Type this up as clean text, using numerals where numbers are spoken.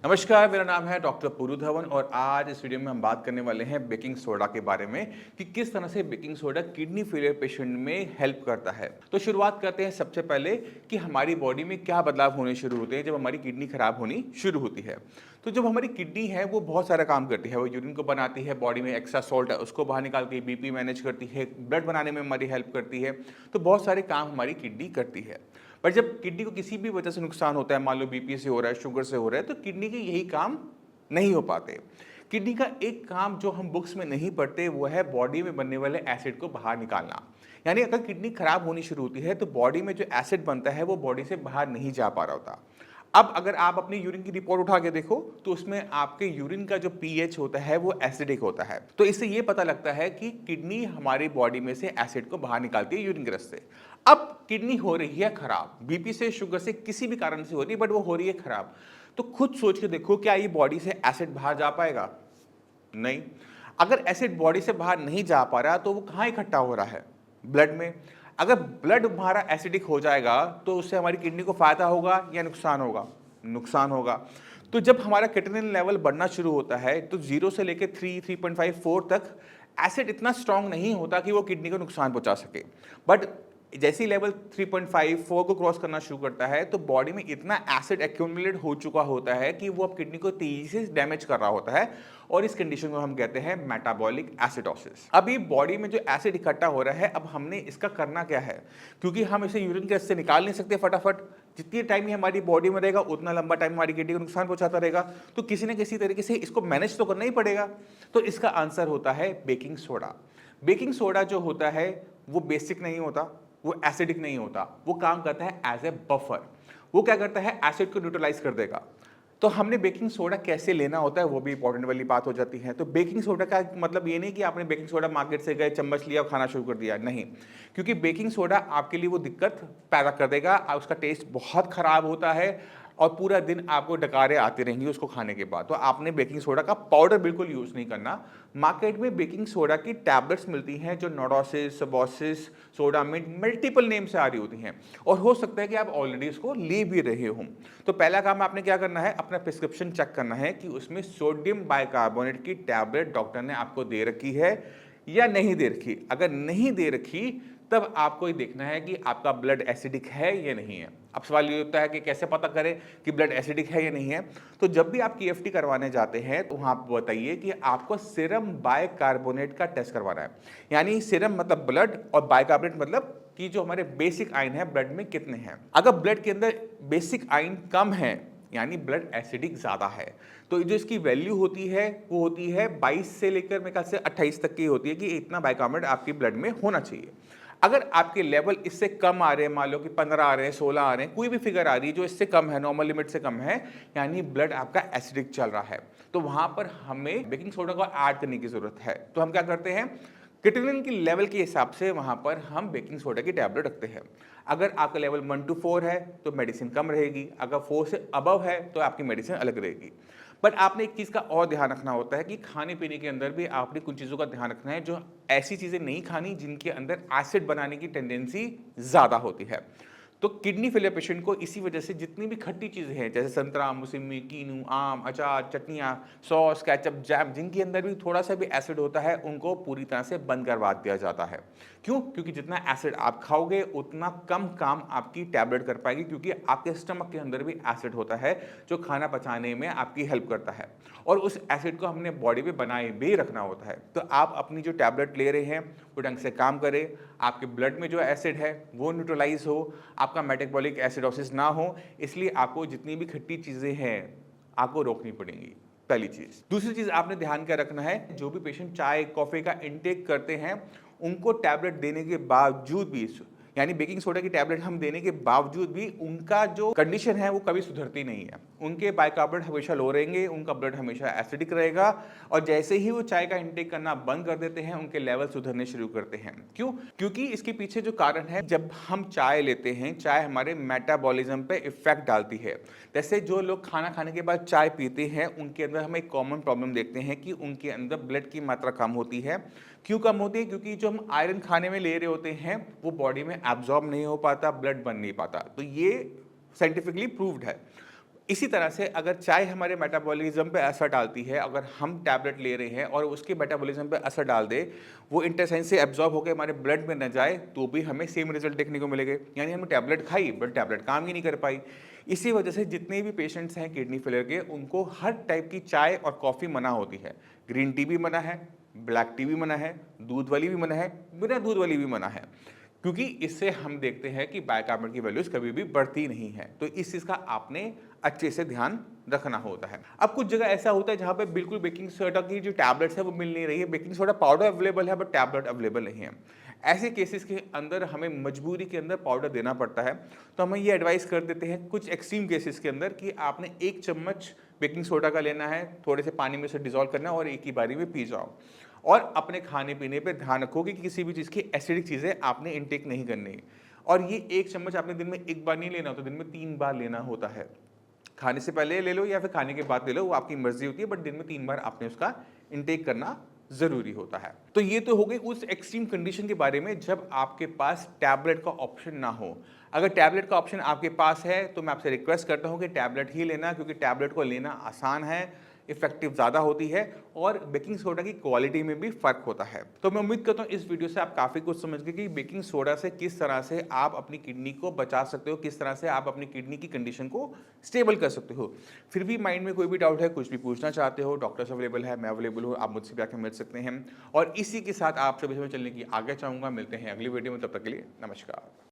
नमस्कार, मेरा नाम है डॉक्टर पुरु धवन और आज इस वीडियो में हम बात करने वाले हैं बेकिंग सोडा के बारे में कि किस तरह से baking soda kidney failure patient में हेल्प करता है। तो शुरुआत करते हैं सबसे पहले कि हमारी बॉडी में क्या बदलाव होने शुरू होते हैं जब हमारी किडनी खराब होनी शुरू होती है। तो जब हमारी किडनी है वो बहुत सारा काम करती है, वो यूरिन को बनाती है, बॉडी में एक्स्ट्रा सॉल्ट है उसको बाहर निकाल के बीपी मैनेज करती है, ब्लड बनाने में हमारी हेल्प करती है। तो बहुत सारे काम हमारी किडनी करती है। पर जब किडनी को किसी भी वजह से नुकसान होता है, मान लो बीपी से हो रहा है, शुगर से हो रहा है, तो किडनी के यही काम नहीं हो पाते। किडनी का एक काम जो हम बुक्स में नहीं पढ़ते वो है बॉडी में बनने वाले एसिड को बाहर निकालना। यानी अगर किडनी खराब होनी शुरू होती है तो बॉडी में जो एसिड बनता है वो बॉडी से बाहर नहीं जा पा रहा होता। अब अगर आप अपनी यूरिन की रिपोर्ट उठा के देखो तो उसमें आपके यूरिन का जो पीएच होता है वो एसिडिक होता है। तो इससे ये पता लगता है कि किडनी हमारी बॉडी में से एसिड को बाहर निकालती है यूरिन के रस्ते। अब किडनी हो रही है खराब, बीपी से, शुगर से, किसी भी कारण से हो रही है, बट वो हो रही है खराब। तो खुद सोच के देखो, क्या ये बॉडी से एसिड बाहर जा पाएगा? नहीं। अगर एसिड बॉडी से बाहर नहीं जा पा रहा तो वो कहाँ इकट्ठा हो रहा है? ब्लड में। अगर ब्लड हमारा एसिडिक हो जाएगा तो उससे हमारी किडनी को फायदा होगा या नुकसान होगा? नुकसान होगा। तो जब हमारा क्रिएटिनिन लेवल बढ़ना शुरू होता है तो 0 से लेकर 3, 3.5, 4 तक एसिड इतना स्ट्रांग नहीं होता कि वो किडनी को नुकसान पहुंचा सके। बट जैसे ही लेवल 3.5, 4 को क्रॉस करना शुरू करता है तो बॉडी में इतना एसिड एक्यूमुलेट हो चुका होता है कि वो अब किडनी को तेजी से डैमेज कर रहा होता है और इस कंडीशन को हम कहते हैं मेटाबॉलिक एसिडोसिस। अभी बॉडी में जो एसिड इकट्ठा हो रहा है, अब हमने इसका करना क्या है? क्योंकि हम इसे यूरिन के रस्ते निकाल नहीं सकते फटाफट। जितनी टाइम ये हमारी बॉडी में रहेगा उतना लंबा टाइम हमारी किडनी को नुकसान पहुंचाता रहेगा। तो किसी न किसी तरीके से इसको मैनेज तो करना ही पड़ेगा। तो इसका आंसर होता है बेकिंग सोडा। बेकिंग सोडा जो होता है वो बेसिक नहीं होता, वो एसिडिक नहीं होता, वो काम करता है एज ए बफर। वो क्या करता है? एसिड को न्यूट्रलाइज कर देगा। तो हमने बेकिंग सोडा कैसे लेना होता है वो भी इंपॉर्टेंट वाली बात हो जाती है। तो बेकिंग सोडा का मतलब ये नहीं कि आपने बेकिंग सोडा मार्केट से गए, चम्मच लिया और खाना शुरू कर दिया, नहीं। क्योंकि बेकिंग सोडा आपके लिए वो दिक्कत पैदा कर देगा, उसका टेस्ट बहुत खराब होता है और पूरा दिन आपको डकारे आती रहेंगी उसको खाने के बाद। तो आपने बेकिंग सोडा का पाउडर बिल्कुल यूज़ नहीं करना। मार्केट में बेकिंग सोडा की टैबलेट्स मिलती हैं जो नोडोसिस, सबोसिस, सोडामिड, मल्टीपल नेम से आ रही होती हैं और हो सकता है कि आप ऑलरेडी इसको ले भी रहे हो। तो पहला काम आपने क्या करना है? अपना प्रिस्क्रिप्शन चेक करना है कि उसमें सोडियम बाइकार्बोनेट की टैबलेट डॉक्टर ने आपको दे रखी है या नहीं दे रखी। अगर नहीं दे रखी तब आपको ये देखना है कि आपका ब्लड एसिडिक है या नहीं है। अब सवाल ये होता है कि कैसे पता करें कि ब्लड एसिडिक है या नहीं है? तो जब भी आप KFT करवाने जाते हैं तो वहाँ आप बताइए कि आपको सीरम बाइकार्बोनेट का टेस्ट करवाना है। यानी सीरम मतलब ब्लड और बाइकार्बोनेट मतलब कि जो हमारे बेसिक आयन है ब्लड में कितने हैं। अगर ब्लड के अंदर बेसिक आयन कम है यानी ब्लड एसिडिक ज़्यादा है, तो जो इसकी वैल्यू होती है वो होती है 22 से लेकर मेरे ख्याल से 28 तक की होती है कि इतना बाइकार्बोनेट आपकी ब्लड में होना चाहिए। अगर आपके लेवल इससे कम आ रहे हैं, मान लो कि 15 आ रहे हैं, 16 आ रहे हैं, कोई भी फिगर आ रही है जो इससे कम है, नॉर्मल लिमिट से कम है, यानी ब्लड आपका एसिडिक चल रहा है, तो वहां पर हमें बेकिंग सोडा को ऐड करने की जरूरत है। तो हम क्या करते हैं? क्रिएटिनिन की लेवल के हिसाब से वहां पर हम बेकिंग सोडा की टैबलेट रखते हैं। अगर आपका लेवल 1 to 4 है तो मेडिसिन कम रहेगी, अगर 4 से अबव है तो आपकी मेडिसिन अलग रहेगी। बट आपने एक चीज़ का और ध्यान रखना होता है कि खाने पीने के अंदर भी आपने कुछ चीज़ों का ध्यान रखना है, जो ऐसी चीज़ें नहीं खानी जिनके अंदर एसिड बनाने की टेंडेंसी ज़्यादा होती है। तो किडनी फेलियर पेशेंट को इसी वजह से जितनी भी खट्टी चीज़ें हैं जैसे संतरा, मौसमी, कीनू, आम, अचार, चटनियाँ, सॉस, केचप, जैम, जिनके अंदर भी थोड़ा सा भी एसिड होता है उनको पूरी तरह से बंद करवा दिया जाता है। क्यों? क्योंकि जितना एसिड आप खाओगे उतना कम काम आपकी टैबलेट कर पाएगी, क्योंकि आपके स्टमक के अंदर भी एसिड होता है जो खाना पचाने में आपकी हेल्प करता है और उस एसिड को हमने बॉडी में बनाए भी रखना होता है। तो आप अपनी जो टैबलेट ले रहे हैं वो ढंग से काम करे, आपके ब्लड में जो एसिड है वो न्यूट्रलाइज हो, आपका मेटाबॉलिक एसिडोसिस ना हो। इसलिए आपको जितनी भी खट्टी चीज़ें हैं आपको रोकनी पड़ेंगी, पहली चीज़। दूसरी चीज़ आपने ध्यान क्या रखना है, जो भी पेशेंट चाय कॉफ़ी का इंटेक करते हैं उनको टैबलेट देने के बावजूद भी, यानी बेकिंग सोडा की टैबलेट हम देने के बावजूद भी उनका जो कंडीशन है वो कभी सुधरती नहीं है। उनके बाइकार्बोनेट हमेशा लो रहेंगे, उनका ब्लड हमेशा एसिडिक रहेगा और जैसे ही वो चाय का इंटेक करना बंद कर देते हैं उनके लेवल सुधरने शुरू करते हैं। क्यों? क्योंकि इसके पीछे जो कारण है, जब हम चाय लेते हैं चाय हमारे मेटाबॉलिज्म पे इफेक्ट डालती है। जैसे जो लोग खाना खाने के बाद चाय पीते हैं उनके अंदर हम एक कॉमन प्रॉब्लम देखते हैं कि उनके अंदर ब्लड की मात्रा कम होती है। क्यों कम होती है? क्योंकि जो हम आयरन खाने में ले रहे होते हैं वो बॉडी में एब्जॉर्ब नहीं हो पाता, ब्लड बन नहीं पाता। तो ये साइंटिफिकली प्रूव्ड है। इसी तरह से अगर चाय हमारे मेटाबॉलिज्म पे असर डालती है, अगर हम टैबलेट ले रहे हैं और उसके मेटाबॉलिज्म पे असर डाल दे, वो इंटेस्टाइन से एब्जॉर्ब होकर हमारे ब्लड में न जाए, तो भी हमें सेम रिजल्ट देखने को मिलेंगे। यानी हमने टैबलेट खाई बट टैबलेट काम ही नहीं कर पाई। इसी वजह से जितने भी पेशेंट्स हैं किडनी फेलियर के, उनको हर टाइप की चाय और कॉफ़ी मना होती है। ग्रीन टी भी मना है, ब्लैक टी भी मना है, दूध वाली भी मना है, बिना दूध वाली भी मना है, क्योंकि इससे हम देखते हैं कि बाइकार्बोनेट की वैल्यूज कभी भी बढ़ती नहीं है। तो इस चीज़ का आपने अच्छे से ध्यान रखना होता है। अब कुछ जगह ऐसा होता है जहाँ पे बिल्कुल बेकिंग सोडा की जो टैबलेट्स है वो मिल नहीं रही है, बेकिंग सोडा पाउडर अवेलेबल है बट टैबलेट अवेलेबल नहीं है। ऐसे केसेस के अंदर हमें मजबूरी के अंदर पाउडर देना पड़ता है। तो हमें ये एडवाइस कर देते हैं कुछ एक्सट्रीम केसेस के अंदर कि आपने 1 चम्मच बेकिंग सोडा का लेना है, थोड़े से पानी में से डिज़ोल्व करना है और एक ही बारी में पी जाओ। और अपने खाने पीने पे ध्यान रखो कि किसी भी चीज़ की एसिडिक चीज़ें आपने इंटेक नहीं करनी। और ये 1 चम्मच आपने दिन में 1 बार नहीं लेना होता, दिन में 3 बार लेना होता है। खाने से पहले ले लो या फिर खाने के बाद ले लो, वो आपकी मर्जी होती है, बट दिन में 3 बार आपने उसका इंटेक करना ज़रूरी होता है। तो ये तो हो गई उस एक्सट्रीम कंडीशन के बारे में जब आपके पास टैबलेट का ऑप्शन ना हो। अगर टैबलेट का ऑप्शन आपके पास है तो मैं आपसे रिक्वेस्ट करता हूँ कि टैबलेट ही लेना, क्योंकि टैबलेट को लेना आसान है, इफेक्टिव ज़्यादा होती है और बेकिंग सोडा की क्वालिटी में भी फ़र्क होता है। तो मैं उम्मीद करता हूँ इस वीडियो से आप काफ़ी कुछ समझ गए कि बेकिंग सोडा से किस तरह से आप अपनी किडनी को बचा सकते हो, किस तरह से आप अपनी किडनी की कंडीशन को स्टेबल कर सकते हो। फिर भी माइंड में कोई भी डाउट है, कुछ भी पूछना चाहते हो, डॉक्टर्स अवेलेबल है, मैं अवेलेबल हूँ, आप मुझसे जाकर मिल सकते हैं। और इसी के साथ आप सभी से चलने की आगे चाहूँगा। मिलते हैं अगली वीडियो में, तब तक के लिए नमस्कार।